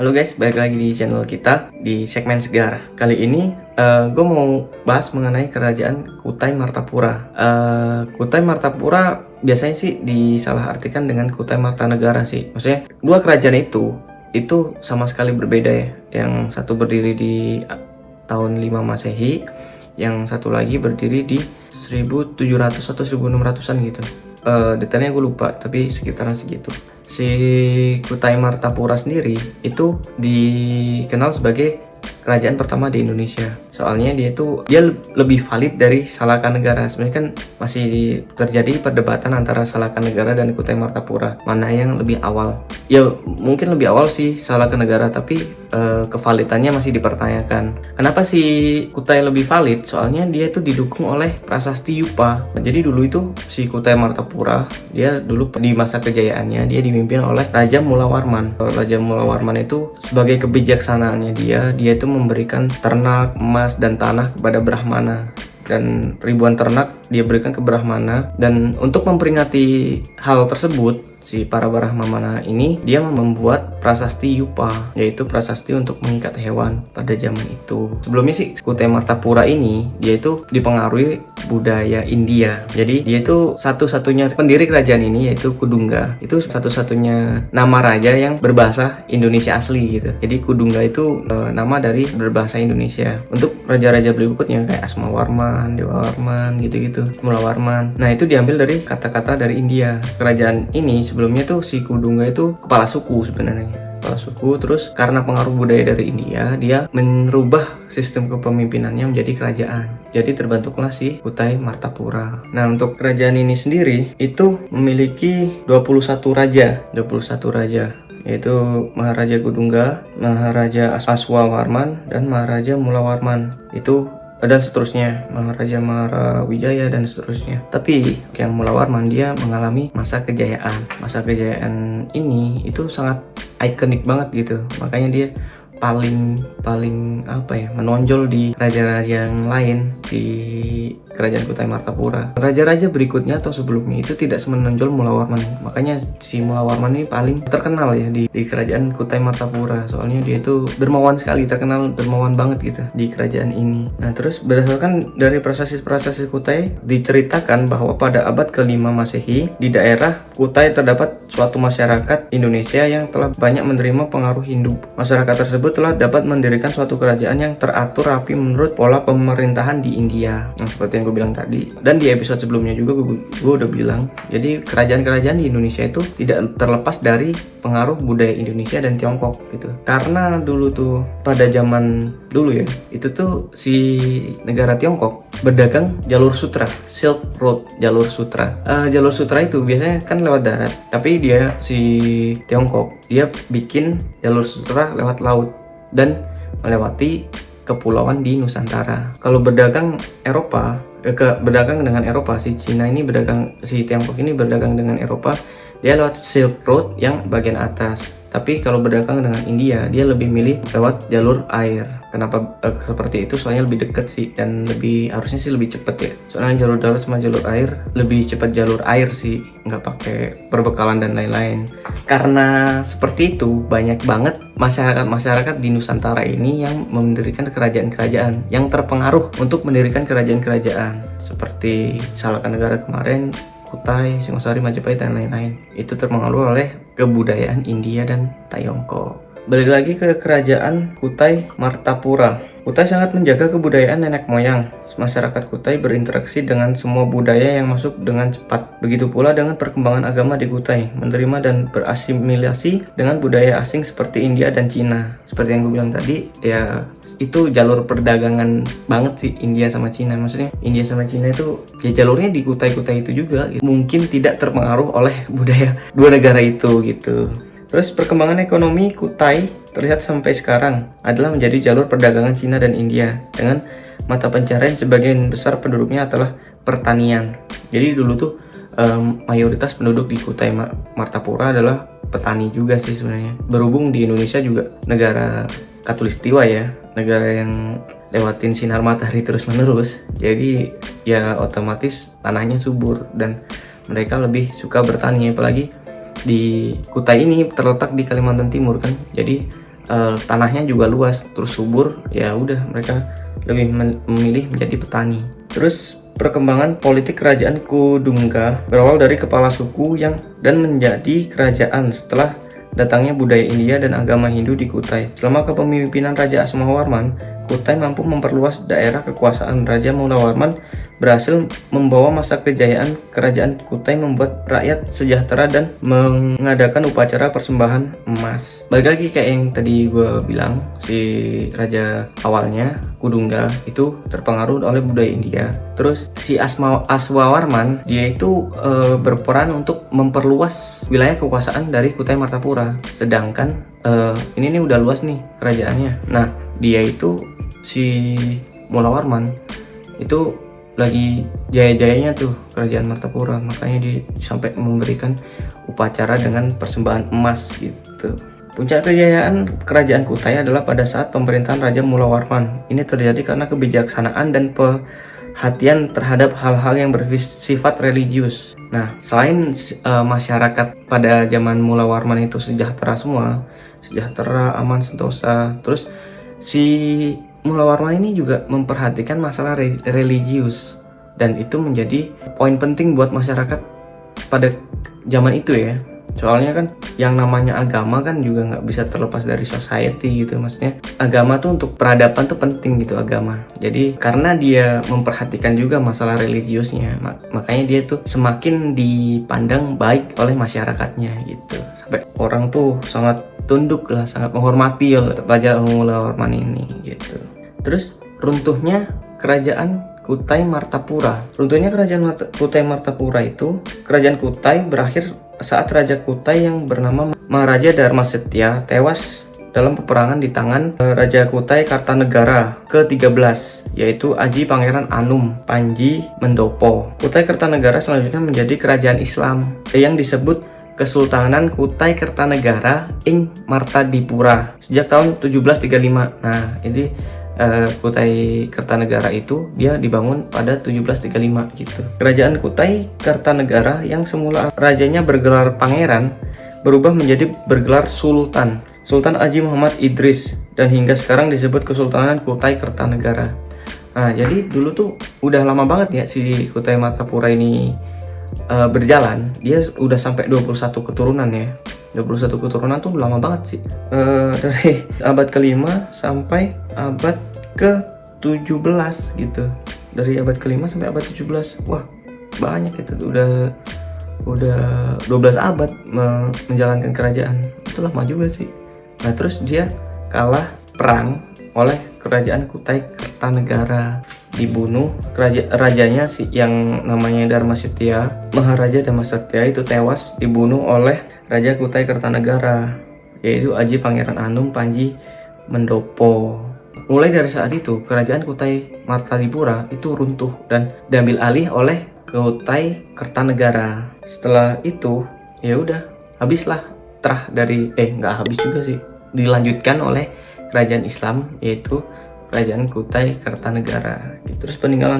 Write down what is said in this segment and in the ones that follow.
Halo guys, balik lagi di channel kita di segmen Sejarah. Kali ini gue mau bahas mengenai kerajaan Kutai Martapura. Kutai Martapura biasanya sih disalahartikan dengan Kutai Martanegara sih. Maksudnya dua kerajaan itu sama sekali berbeda ya. Yang satu berdiri di tahun 5 Masehi, yang satu lagi berdiri di 1700 atau 1600-an gitu. Detailnya gue lupa, tapi sekitaran segitu. Si Kutai Martapura sendiri itu dikenal sebagai kerajaan pertama di Indonesia. Soalnya dia lebih valid dari Salakanegara. Sebenarnya kan masih terjadi perdebatan antara Salakanegara dan Kutai Martapura, mana yang lebih awal. Ya mungkin lebih awal sih Salakanegara, tapi kevalidannya masih dipertanyakan. Kenapa si Kutai lebih valid? Soalnya dia itu didukung oleh prasasti Yupa. Nah, jadi dulu itu si Kutai Martapura, dia dulu di masa kejayaannya dia dipimpin oleh Raja Mulawarman. Raja Mulawarman itu sebagai kebijaksanaannya dia itu memberikan ternak, emas, dan tanah kepada Brahmana, dan ribuan ternak dia berikan ke Brahmana. Dan untuk memperingati hal tersebut, si para Brahmana ini dia membuat prasasti Yupa, yaitu prasasti untuk mengikat hewan pada zaman itu. Sebelumnya sih Kutai Martapura ini dia itu dipengaruhi budaya India. Jadi dia itu satu-satunya pendiri kerajaan ini, yaitu Kudungga. Itu satu-satunya nama raja yang berbahasa Indonesia asli gitu. Jadi Kudungga itu nama dari berbahasa Indonesia. Untuk raja-raja berikutnya kayak Asmawarman, Dewawarman gitu-gitu, Mulawarman. Nah, itu diambil dari kata-kata dari India. Kerajaan ini sebelumnya tuh si Kudungga itu kepala suku sebenarnya. Kepala suku, terus karena pengaruh budaya dari India, dia merubah sistem kepemimpinannya menjadi kerajaan. Jadi terbentuklah si Kutai Martapura. Nah, untuk kerajaan ini sendiri itu memiliki 21 raja, yaitu Maharaja Kudungga, Maharaja Aswawarman, dan Maharaja Mulawarman. Itu dan seterusnya, Maharaja Marawijaya dan seterusnya. Tapi yang Mulawarman dia mengalami masa kejayaan. Masa kejayaan ini itu sangat ikonik banget gitu. Makanya dia paling menonjol di raja-raja yang lain di kerajaan Kutai Martapura. Raja-raja berikutnya atau sebelumnya itu tidak semenonjol Mulawarman. Makanya si Mulawarman ini paling terkenal ya di kerajaan Kutai Martapura. Soalnya dia itu dermawan sekali, terkenal dermawan banget gitu di kerajaan ini. Nah, terus berdasarkan dari prasasti Kutai diceritakan bahwa pada abad ke-5 Masehi di daerah Kutai terdapat suatu masyarakat Indonesia yang telah banyak menerima pengaruh Hindu. Masyarakat tersebut telah dapat mendirikan suatu kerajaan yang teratur rapi menurut pola pemerintahan di India. Nah, seperti yang gue bilang tadi, dan di episode sebelumnya juga gue udah bilang, jadi kerajaan-kerajaan di Indonesia itu tidak terlepas dari pengaruh budaya Indonesia dan Tiongkok gitu. Karena dulu tuh pada zaman dulu ya, itu tuh si negara Tiongkok berdagang jalur sutra, Silk Road, jalur sutra. Jalur sutra itu biasanya kan lewat darat, tapi dia si Tiongkok dia bikin jalur sutra lewat laut dan melewati kepulauan di Nusantara. Kalau berdagang berdagang dengan Eropa, si Tiongkok ini berdagang dengan Eropa, dia lewat Silk Road yang bagian atas. Tapi kalau berdagang dengan India, dia lebih milih lewat jalur air. Kenapa seperti itu? Soalnya lebih dekat sih, dan harusnya sih lebih cepat ya. Soalnya jalur darat sama jalur air lebih cepat jalur air sih, nggak pakai perbekalan dan lain-lain. Karena seperti itu, banyak banget masyarakat di Nusantara ini yang mendirikan kerajaan-kerajaan, yang terpengaruh untuk mendirikan kerajaan-kerajaan seperti Salakanegara kemarin, Kutai, Singosari, Majapahit, dan lain-lain. Itu terpengaruh oleh kebudayaan India dan Tiongkok. Balik lagi ke kerajaan Kutai Martapura. Kutai sangat menjaga kebudayaan nenek moyang. Masyarakat Kutai berinteraksi dengan semua budaya yang masuk dengan cepat. Begitu pula dengan perkembangan agama di Kutai, menerima dan berasimilasi dengan budaya asing seperti India dan Cina. Seperti yang gue bilang tadi, ya itu jalur perdagangan banget sih India sama Cina. Maksudnya India sama Cina itu ya jalurnya di Kutai-Kutai itu juga gitu. Mungkin tidak terpengaruh oleh budaya dua negara itu gitu. Terus perkembangan ekonomi Kutai terlihat sampai sekarang adalah menjadi jalur perdagangan Cina dan India, dengan mata pencaharian sebagian besar penduduknya adalah pertanian. Jadi dulu tuh mayoritas penduduk di Kutai Martapura adalah petani juga sih sebenarnya. Berhubung di Indonesia juga negara Katulistiwa ya, negara yang lewatin sinar matahari terus-menerus, jadi ya otomatis tanahnya subur dan mereka lebih suka bertani. Apalagi di Kutai ini terletak di Kalimantan Timur kan, jadi tanahnya juga luas, terus subur, ya udah mereka lebih memilih menjadi petani. Terus perkembangan politik kerajaan Kudungga berawal dari kepala suku dan menjadi kerajaan setelah datangnya budaya India dan agama Hindu di Kutai. Selama kepemimpinan Raja Asmawarman, Kutai mampu memperluas daerah kekuasaan. Raja Mulawarman berhasil membawa masa kejayaan kerajaan Kutai, membuat rakyat sejahtera dan mengadakan upacara persembahan emas. Balik lagi kayak yang tadi gue bilang, si raja awalnya Kudungga itu terpengaruh oleh budaya India. Terus si Aswawarman dia itu berperan untuk memperluas wilayah kekuasaan dari Kutai Martapura. Sedangkan ini udah luas nih kerajaannya. Nah, dia itu si Mulawarman itu lagi jaya-jayanya tuh kerajaan Martapura, makanya dia sampai memberikan upacara dengan persembahan emas gitu. Puncak kejayaan kerajaan Kutai adalah pada saat pemerintahan Raja Mulawarman. Ini terjadi karena kebijaksanaan dan perhatian terhadap hal-hal yang bersifat religius. Nah, selain masyarakat pada zaman Mulawarman itu sejahtera semua, sejahtera, aman, sentosa, terus si Mulawarman ini juga memperhatikan masalah religius, dan itu menjadi poin penting buat masyarakat pada zaman itu ya. Soalnya kan yang namanya agama kan juga nggak bisa terlepas dari society gitu. Maksudnya agama tuh untuk peradaban tuh penting gitu agama. Jadi karena dia memperhatikan juga masalah religiusnya, makanya dia tuh semakin dipandang baik oleh masyarakatnya gitu. Sampai orang tuh sangat tunduk lah, sangat menghormati Raja Mulawarman ini gitu. Terus runtuhnya kerajaan Kutai Martapura. Runtuhnya kerajaan Kutai Martapura itu, kerajaan Kutai berakhir saat Raja Kutai yang bernama Maharaja Dharmasetya tewas dalam peperangan di tangan Raja Kutai Kartanegara ke-13, yaitu Aji Pangeran Anum Panji Mendopo. Kutai Kartanegara selanjutnya menjadi kerajaan Islam yang disebut Kesultanan Kutai Kartanegara ing Martadipura sejak tahun 1735. Nah, ini Kutai Kartanegara itu dia dibangun pada 1735 gitu. Kerajaan Kutai Kartanegara yang semula rajanya bergelar pangeran berubah menjadi bergelar sultan, Sultan Aji Muhammad Idris, dan hingga sekarang disebut Kesultanan Kutai Kartanegara. Nah, jadi dulu tuh udah lama banget ya si Kutai Martapura ini berjalan. Dia udah sampai 21 keturunan ya. 21 keturunan tuh lama banget sih. Dari abad ke-5 sampai abad ke-17 gitu. Dari abad ke-5 sampai abad 17. Wah, banyak itu. Udah 12 abad menjalankan kerajaan. Itu lama juga sih. Nah, terus dia kalah perang oleh kerajaan Kutai Kartanegara, dibunuh. Rajanya sih yang namanya Dharmasetya, Maharaja Dharmasetya itu tewas dibunuh oleh Raja Kutai Kartanegara, yaitu Aji Pangeran Anum Panji Mendopo. Mulai dari saat itu kerajaan Kutai Martadipura itu runtuh dan diambil alih oleh Kutai Kartanegara. Setelah itu ya udah habislah terah dari nggak habis juga sih, dilanjutkan oleh kerajaan Islam yaitu kerajaan Kutai Kartanegara. Terus peninggalan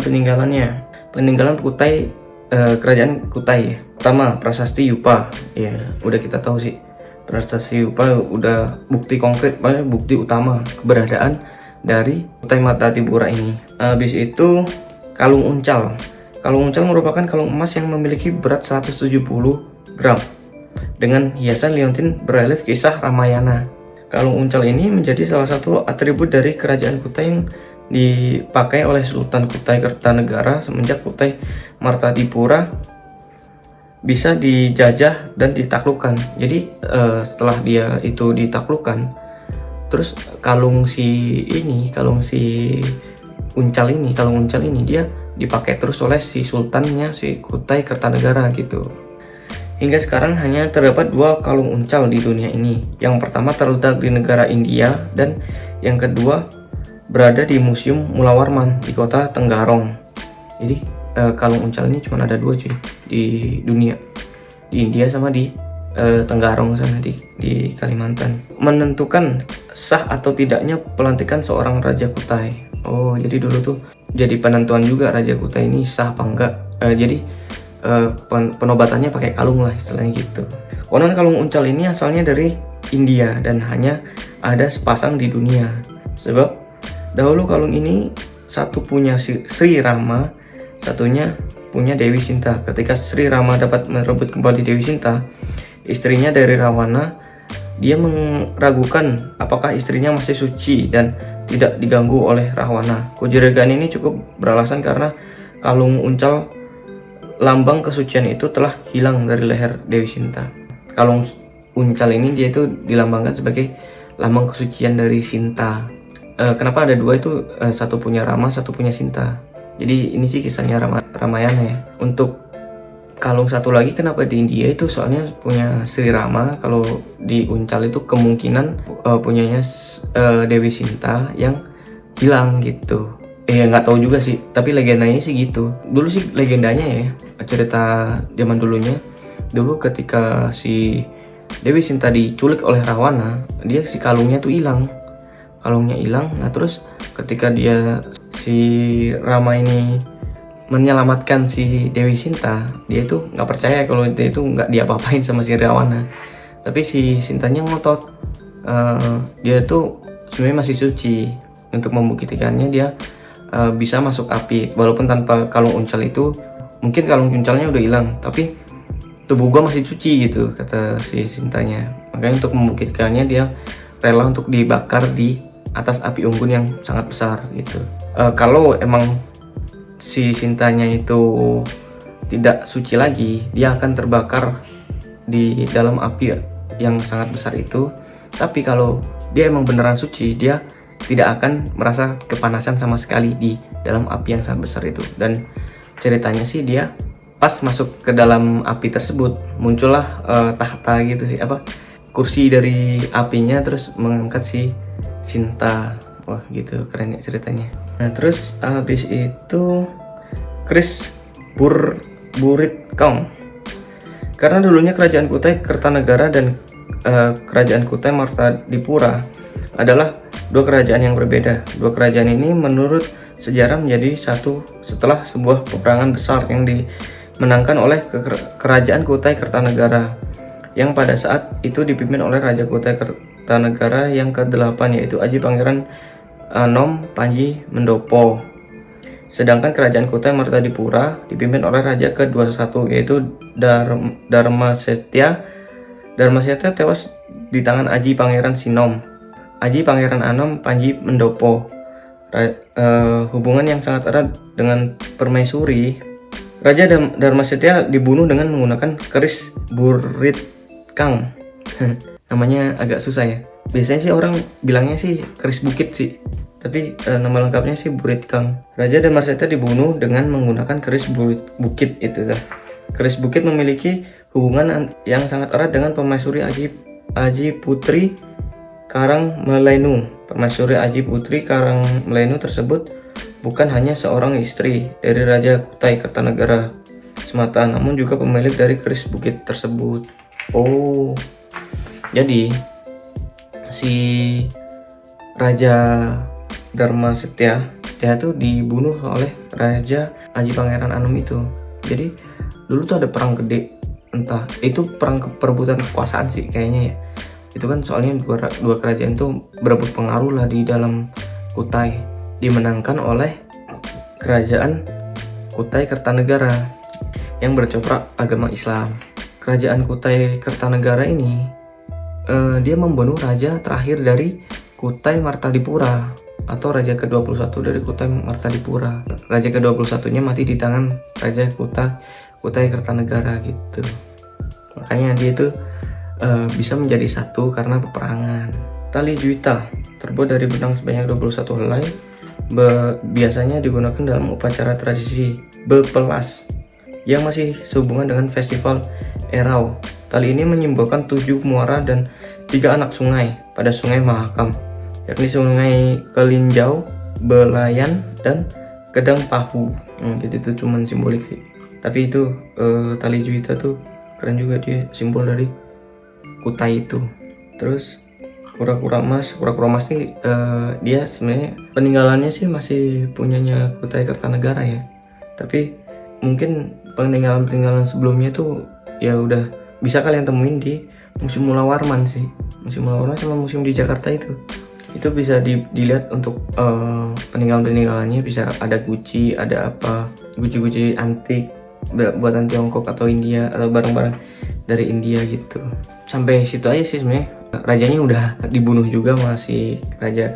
Kutai, kerajaan Kutai ya. Pertama, Prasasti Yupa. Ya, udah kita tahu sih. Prasasti Yupa udah bukti konkret, bukti utama keberadaan dari Kutai Martadipura ini. Habis itu kalung uncal. Kalung uncal merupakan kalung emas yang memiliki berat 170 gram dengan hiasan liontin berelief kisah Ramayana. Kalung uncal ini menjadi salah satu atribut dari kerajaan Kutai yang dipakai oleh Sultan Kutai Kartanegara semenjak Kutai Martadipura bisa dijajah dan ditaklukkan. Jadi setelah dia itu ditaklukkan, terus kalung uncal ini dia dipakai terus oleh si sultannya si Kutai Kartanegara gitu. Hingga sekarang hanya terdapat 2 kalung uncal di dunia ini. Yang pertama terletak di negara India dan yang kedua berada di Museum Mulawarman di kota Tenggarong. Jadi kalung uncal ini cuma ada 2 cuy di dunia, di India sama di Tenggarong sana di Kalimantan. Menentukan sah atau tidaknya pelantikan seorang Raja Kutai. Oh, jadi dulu tuh jadi penentuan juga Raja Kutai ini sah apa enggak. Jadi penobatannya pakai kalung lah istilahnya gitu. Konon kalung uncal ini asalnya dari India dan hanya ada sepasang di dunia. Sebab dahulu kalung ini satu punya Sri Rama, satunya punya Dewi Sinta. Ketika Sri Rama dapat merebut kembali Dewi Sinta, istrinya dari Rawana, dia meragukan apakah istrinya masih suci dan tidak diganggu oleh Rawana. Kejurigaan ini cukup beralasan karena kalung uncal lambang kesucian itu telah hilang dari leher Dewi Sinta. Kalung uncal ini dia itu dilambangkan sebagai lambang kesucian dari Sinta. Kenapa ada dua itu, satu punya Rama, satu punya Sinta. Jadi ini sih kisahnya Ramayana ya. Untuk kalung satu lagi kenapa di India itu soalnya punya Sri Rama, kalau di uncal itu kemungkinan punyanya Dewi Sinta yang hilang gitu. Nggak tahu juga sih, tapi legendanya sih gitu. Dulu sih legendanya ya, cerita zaman dulunya. Dulu ketika si Dewi Sinta diculik oleh Rawana, dia si kalungnya tuh hilang. Kalungnya hilang. Nah terus ketika si Rama ini menyelamatkan si Dewi Sinta, dia itu nggak percaya kalau dia itu nggak diapa-apain sama si Rawana. Tapi si Sintanya ngotot, dia tuh sebenarnya masih suci. Untuk membuktikannya dia bisa masuk api walaupun tanpa kalung uncal itu. Mungkin kalung uncalnya udah hilang, tapi tubuh gua masih suci gitu, kata si Sintanya. Makanya untuk membuktikannya dia rela untuk dibakar di atas api unggun yang sangat besar gitu. Kalau emang si Sintanya itu tidak suci lagi, dia akan terbakar di dalam api yang sangat besar itu. Tapi kalau dia emang beneran suci, dia tidak akan merasa kepanasan sama sekali di dalam api yang sangat besar itu. Dan ceritanya sih dia pas masuk ke dalam api tersebut, muncullah tahta gitu sih, kursi dari apinya, terus mengangkat si Sinta. Wah gitu, keren ya ceritanya. Nah terus habis itu Kris Burit-Kong. Karena dulunya kerajaan Kutai Kertanegara dan kerajaan Kutai Martadipura adalah dua kerajaan yang berbeda. Dua kerajaan ini menurut sejarah menjadi satu setelah sebuah peperangan besar yang dimenangkan oleh kerajaan Kutai Kertanegara, yang pada saat itu dipimpin oleh Raja Kutai Kertanegara yang ke-8, yaitu Aji Pangeran Anom Panji Mendopo. Sedangkan kerajaan Kutai Martadipura dipimpin oleh Raja ke-21, yaitu Dharmasetya. Dharmasetya tewas di tangan Aji Pangeran Sinom. Aji Pangeran Anom Panji Mendopo. Hubungan yang sangat erat dengan permaisuri. Raja Dharmasetya dibunuh dengan menggunakan keris Burit-Kang. Namanya agak susah ya. Biasanya sih orang bilangnya sih keris bukit sih, tapi nama lengkapnya sih Burit-Kang. Raja Dharmasetya dibunuh dengan menggunakan keris bukit itu dah. Keris bukit memiliki hubungan yang sangat erat dengan permaisuri Aji Putri Karangmelenu. Permaisuri Aji Putri Karangmelenu tersebut bukan hanya seorang istri dari Raja Kutai Kertanegara semata, namun juga pemilik dari keris bukit tersebut. Oh, jadi si Raja Dharmasetya itu dibunuh oleh Raja Aji Pangeran Anom itu. Jadi dulu tuh ada perang gede, entah itu perang perebutan kekuasaan sih kayaknya ya. Itu kan soalnya dua kerajaan itu berebut pengaruh lah di dalam Kutai, dimenangkan oleh kerajaan Kutai Kertanegara yang bercorak agama Islam. Kerajaan Kutai Kertanegara ini dia membunuh raja terakhir dari Kutai Martadipura atau raja ke-21 dari Kutai Martadipura. Raja ke-21-nya mati di tangan Raja Kutai Kertanegara gitu. Makanya dia itu bisa menjadi satu karena peperangan. Tali juita terbuat dari benang sebanyak 21 helai, biasanya digunakan dalam upacara tradisi bepelas yang masih sehubungan dengan festival Erau. Tali ini menyimbolkan 7 muara dan 3 anak sungai pada Sungai Mahakam, yakni Sungai Kelinjau, Belayan, dan Kedang Pahu. Jadi itu cuman simbolik sih. Tapi itu tali juita tuh keren juga, dia simbol dari Kutai itu. Terus kura-kura emas nih dia sebenarnya peninggalannya sih masih punyanya Kutai Kertanegara ya. Tapi mungkin peninggalan sebelumnya tuh ya udah bisa kalian temuin di Museum Mula Warman sih, Museum Mula Warman sama museum di Jakarta itu bisa dilihat untuk peninggalan-peninggalannya. Bisa ada Gucci, ada apa, Gucci antik buatan Tiongkok atau India, atau barang-barang dari India gitu. Sampai situ aja sih sebenarnya. Rajanya udah dibunuh juga, masih Raja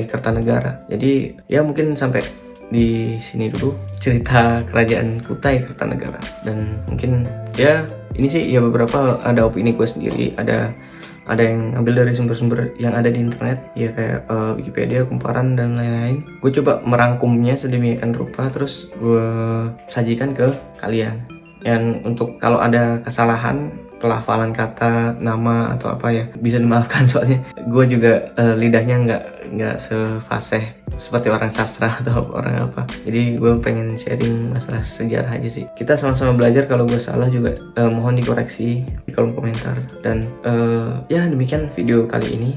Kertanegara. Jadi ya mungkin sampai di sini dulu cerita kerajaan Kutai Kertanegara. Dan mungkin ya ini sih ya beberapa, ada opini gue sendiri, ada yang ambil dari sumber-sumber yang ada di internet ya, kayak Wikipedia, Kumparan dan lain-lain. Gue coba merangkumnya sedemikian rupa, terus gue sajikan ke kalian. Dan untuk kalau ada kesalahan pelafalan kata, nama atau apa ya, bisa dimaafkan, soalnya gue juga lidahnya nggak sefasih seperti orang sastra atau orang apa. Jadi gue pengen sharing masalah sejarah aja sih. Kita sama-sama belajar. Kalau gue salah juga mohon dikoreksi di kolom komentar. Dan ya demikian video kali ini.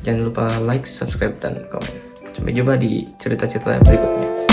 Jangan lupa like, subscribe, dan komen. Sampai jumpa di cerita-cerita berikutnya.